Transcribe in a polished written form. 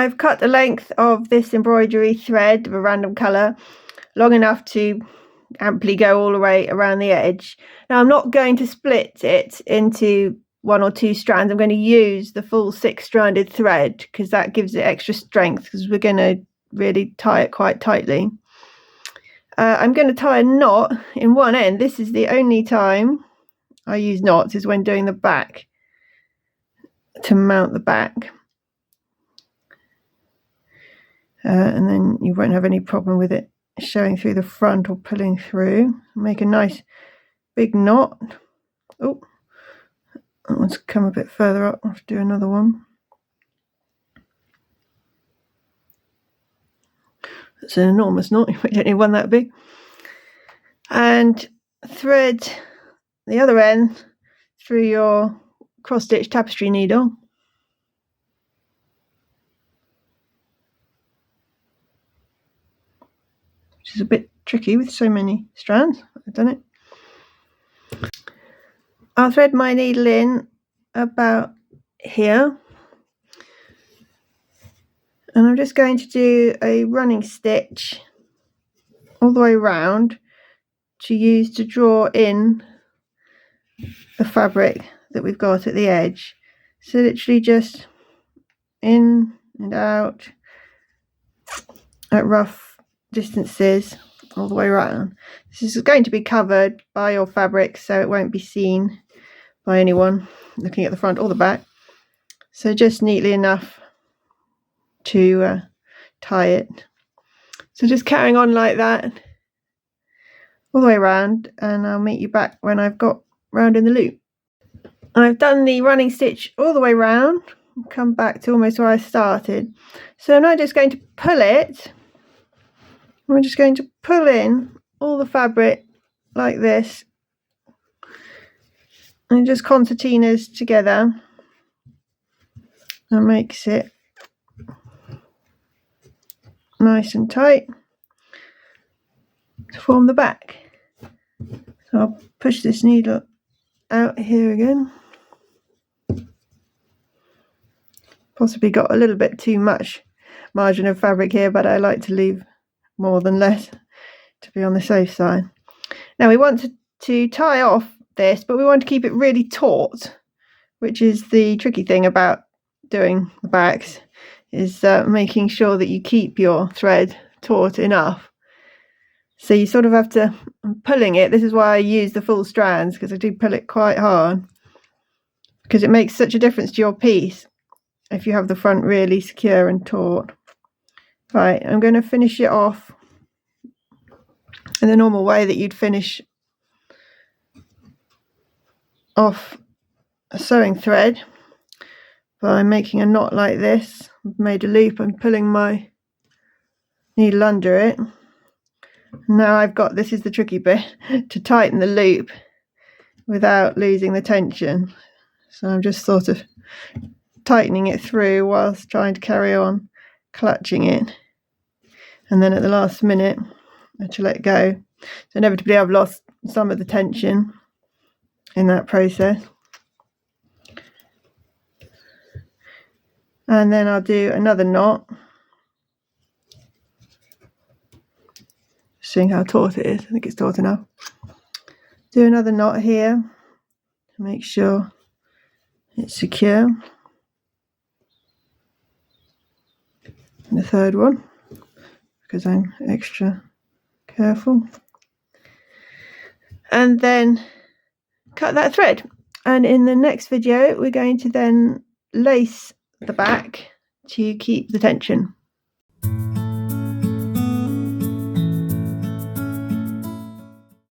I've cut the length of this embroidery thread of a random colour long enough to amply go all the way around the edge. Now I'm not going to split it into 1 or 2 strands. I'm going to use the full 6-stranded thread because that gives it extra strength, because we're going to really tie it quite tightly. I'm going to tie a knot in one end. This is the only time I use knots, is when doing the back, to mount the back. And then you won't have any problem with it showing through the front or pulling through. Make a nice big knot. Oh, that one's come a bit further up. I'll have to do another one. That's an enormous knot. You don't need one that big. And thread the other end through your cross-stitch tapestry needle. Which is a bit tricky with so many strands. I've done it. I'll thread my needle in about here, and I'm just going to do a running stitch all the way around to use to draw in the fabric that we've got at the edge. So literally just in and out at rough distances all the way around. This is going to be covered by your fabric, so it won't be seen by anyone looking at the front or the back. So just neatly enough to tie it. So just carrying on like that all the way around, and I'll meet you back when I've got round in the loop. I've done the running stitch all the way round, come back to almost where I started. So I'm now just going to pull it. We're just going to pull in all the fabric like this, and just concertinas together, and makes it nice and tight to form the back. So I'll push this needle out here again. Possibly got a little bit too much margin of fabric here, but I like to leave more than less to be on the safe side. Now we want to tie off this, but we want to keep it really taut, which is the tricky thing about doing the backs, is making sure that you keep your thread taut enough. So you sort of have to, pulling it, this is why I use the full strands, because I do pull it quite hard, because it makes such a difference to your piece if you have the front really secure and taut. Right, I'm going to finish it off in the normal way that you'd finish off a sewing thread, by making a knot like this. I've made a loop and pulling my needle under it. Now I've got, this is the tricky bit, to tighten the loop without losing the tension. So I'm just sort of tightening it through whilst trying to carry on clutching it, and then at the last minute I have to let go. So inevitably I've lost some of the tension in that process. And then I'll do another knot, seeing how taut it is. I think it's taut enough. Do another knot here to make sure it's secure. And the third one, because I'm extra careful. And then cut that thread. And in the next video we're going to then lace the back to keep the tension.